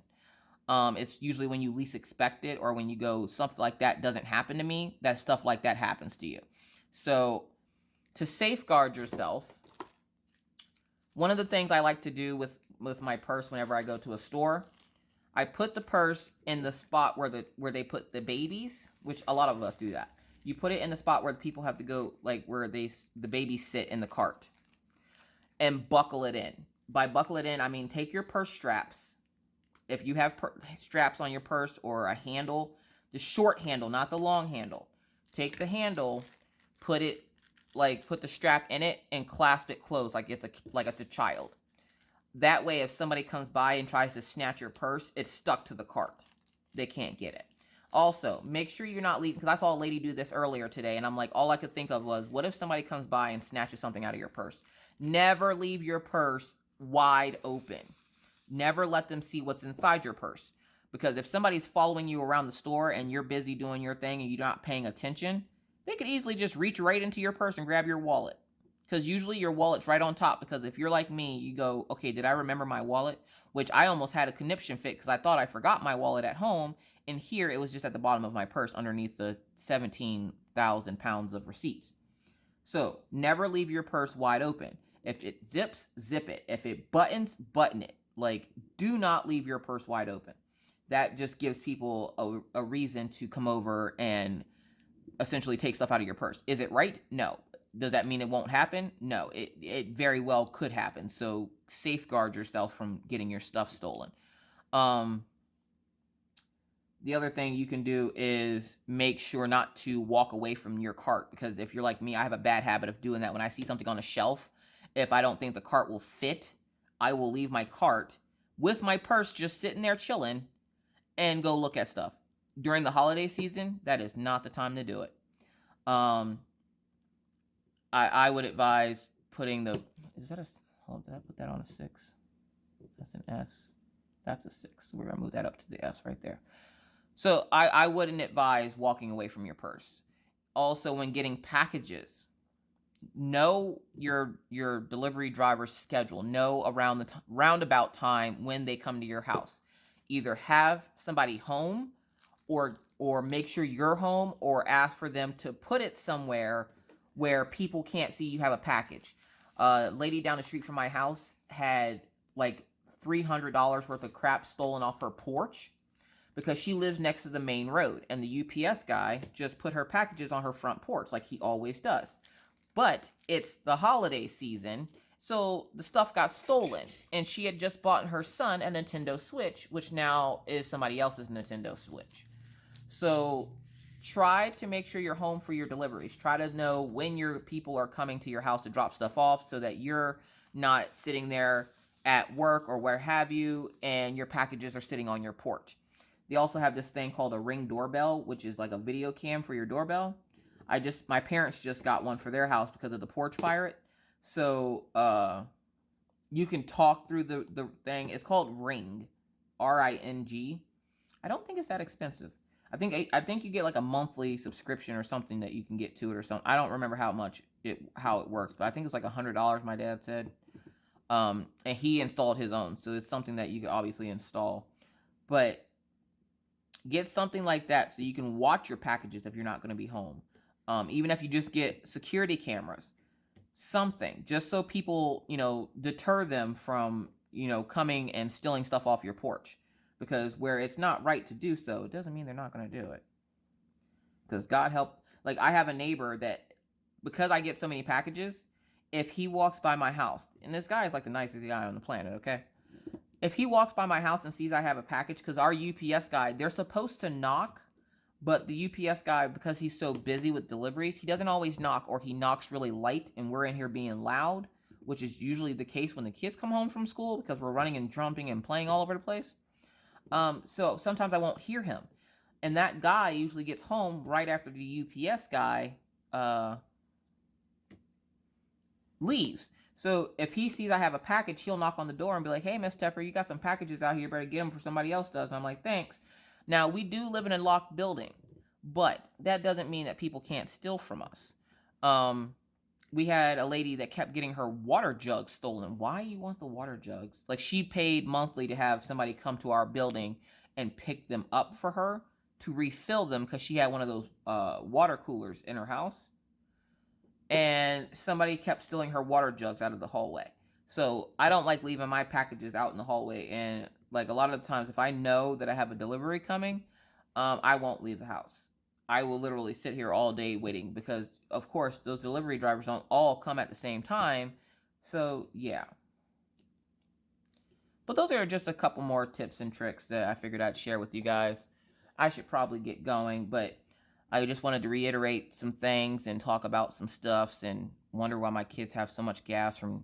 It's usually when you least expect it, or when you go, something like that doesn't happen to me, that stuff like that happens to you. So to safeguard yourself, one of the things I like to do with my purse whenever I go to a store, I put the purse in the spot where they put the babies, which a lot of us do that. You put it in the spot where people have to go, like where the babies sit in the cart, and buckle it in. By buckle it in, I mean take your purse straps. If you have straps on your purse, or a handle, the short handle, not the long handle. Take the handle, put the strap in it, and clasp it closed like it's a child. That way, if somebody comes by and tries to snatch your purse, it's stuck to the cart. They can't get it. Also, make sure you're not leaving, because I saw a lady do this earlier today, and I'm like, all I could think of was, what if somebody comes by and snatches something out of your purse? Never leave your purse wide open. Never let them see what's inside your purse. Because if somebody's following you around the store and you're busy doing your thing and you're not paying attention, they could easily just reach right into your purse and grab your wallet. Because usually your wallet's right on top. Because if you're like me, you go, okay, did I remember my wallet? Which I almost had a conniption fit because I thought I forgot my wallet at home. And here it was just at the bottom of my purse underneath the 17,000 pounds of receipts. So never leave your purse wide open. If it zips, zip it. If it buttons, button it. Like, do not leave your purse wide open. That just gives people a reason to come over and essentially take stuff out of your purse. Is it right? No. Does that mean it won't happen? No. It very well could happen. So safeguard yourself from getting your stuff stolen. The other thing you can do is make sure not to walk away from your cart. Because if you're like me, I have a bad habit of doing that. When I see something on a shelf, if I don't think the cart will fit, I will leave my cart with my purse just sitting there chilling and go look at stuff. During the holiday season, that is not the time to do it. I would advise putting did I put that on a 6? That's an S. That's a 6. So we're going to move that up to the S right there. So I wouldn't advise walking away from your purse. Also, when getting packages, know your delivery driver's schedule. Know around the roundabout time when they come to your house. Either have somebody home, or make sure you're home, or ask for them to put it somewhere where people can't see you have a package. A lady down the street from my house had like $300 worth of crap stolen off her porch because she lives next to the main road, and the UPS guy just put her packages on her front porch like he always does. But it's the holiday season, so the stuff got stolen, and she had just bought her son a Nintendo Switch, which now is somebody else's Nintendo Switch. So try to make sure you're home for your deliveries. Try to know when your people are coming to your house to drop stuff off, so that you're not sitting there at work or where have you, and your packages are sitting on your porch. They also have this thing called a Ring doorbell, which is like a video cam for your doorbell. My parents just got one for their house because of the porch pirate. So, you can talk through the thing. It's called Ring, Ring. I don't think it's that expensive. I think you get like a monthly subscription or something that you can get to it or something. I don't remember how it works, but I think it's like $100. My dad said, and he installed his own, so it's something that you can obviously install. But get something like that so you can watch your packages if you're not going to be home. Even if you just get security cameras, something, just so people, deter them from, coming and stealing stuff off your porch. Because where it's not right to do so, it doesn't mean they're not going to do it. Because God help, like I have a neighbor that, because I get so many packages, if he walks by my house, and this guy is like the nicest guy on the planet, okay? If he walks by my house and sees I have a package, because our UPS guy, they're supposed to knock, but the UPS guy, because he's so busy with deliveries, he doesn't always knock, or he knocks really light, and we're in here being loud, which is usually the case when the kids come home from school, because we're running and jumping and playing all over the place. So sometimes I won't hear him. And that guy usually gets home right after the UPS guy leaves. So if he sees I have a package, he'll knock on the door and be like, "Hey, Miss Tepper, you got some packages out here. Better get them before somebody else does." And I'm like, "Thanks." Now, we do live in a locked building. But that doesn't mean that people can't steal from us. We had a lady that kept getting her water jugs stolen. Why you want the water jugs? Like, she paid monthly to have somebody come to our building and pick them up for her to refill them because she had one of those water coolers in her house. And somebody kept stealing her water jugs out of the hallway. So I don't like leaving my packages out in the hallway. And like a lot of the times, if I know that I have a delivery coming, I won't leave the house. I will literally sit here all day waiting because, of course, those delivery drivers don't all come at the same time. So, yeah. But those are just a couple more tips and tricks that I figured I'd share with you guys. I should probably get going, but I just wanted to reiterate some things and talk about some stuffs and wonder why my kids have so much gas from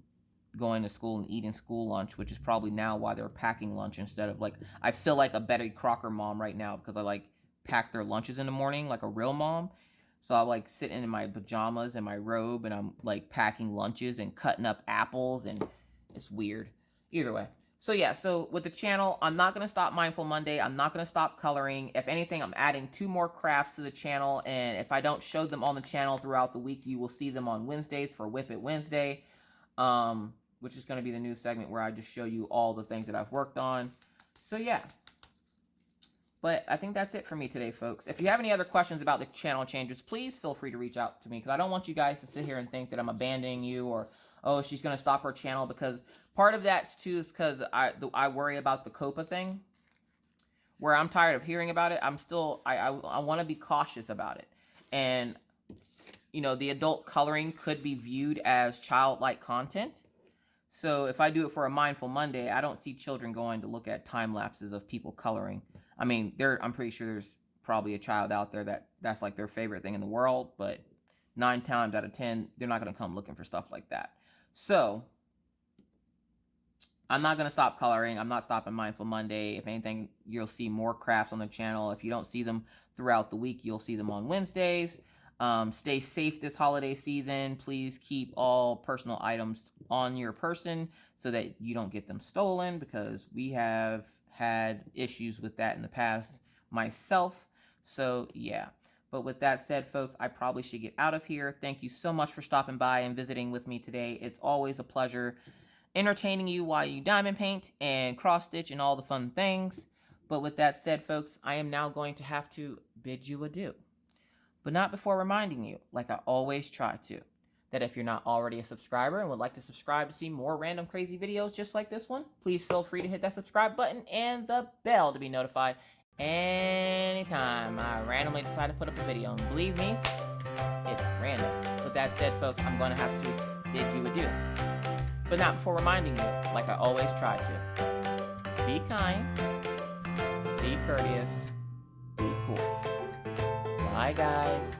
going to school and eating school lunch, which is probably now why they're packing lunch instead of, like, I feel like a Betty Crocker mom right now because I, like, pack their lunches in the morning like a real mom. So I'm like sitting in my pajamas and my robe and I'm like packing lunches and cutting up apples, and it's weird. Either way. So yeah, so with the channel, I'm not going to stop Mindful Monday. I'm not going to stop coloring. If anything, I'm adding 2 more crafts to the channel, and if I don't show them on the channel throughout the week, you will see them on Wednesdays for Whip It Wednesday, which is going to be the new segment where I just show you all the things that I've worked on. So yeah. But I think that's it for me today, folks. If you have any other questions about the channel changes, please feel free to reach out to me, because I don't want you guys to sit here and think that I'm abandoning you or, oh, she's going to stop her channel, because part of that, too, is because I worry about the COPA thing, where I'm tired of hearing about it. I want to be cautious about it. And, you know, the adult coloring could be viewed as childlike content. So if I do it for a Mindful Monday, I don't see children going to look at time lapses of people coloring. I mean, I'm pretty sure there's probably a child out there that's like their favorite thing in the world, but 9 times out of 10, they're not going to come looking for stuff like that. So I'm not going to stop coloring. I'm not stopping Mindful Monday. If anything, you'll see more crafts on the channel. If you don't see them throughout the week, you'll see them on Wednesdays. Stay safe this holiday season. Please keep all personal items on your person so that you don't get them stolen, because we have had issues with that in the past myself. So yeah. But with that said, folks, I probably should get out of here. Thank you so much for stopping by and visiting with me today. It's always a pleasure entertaining you while you diamond paint and cross stitch and all the fun things. But with that said, folks, I am now going to have to bid you adieu. But not before reminding you, like I always try to, that if you're not already a subscriber and would like to subscribe to see more random crazy videos just like this one, please feel free to hit that subscribe button and the bell to be notified anytime I randomly decide to put up a video. And believe me, it's random. With that said, folks, I'm going to have to bid you adieu. But not before reminding you, like I always try to, be kind, be courteous, be cool. Bye, guys.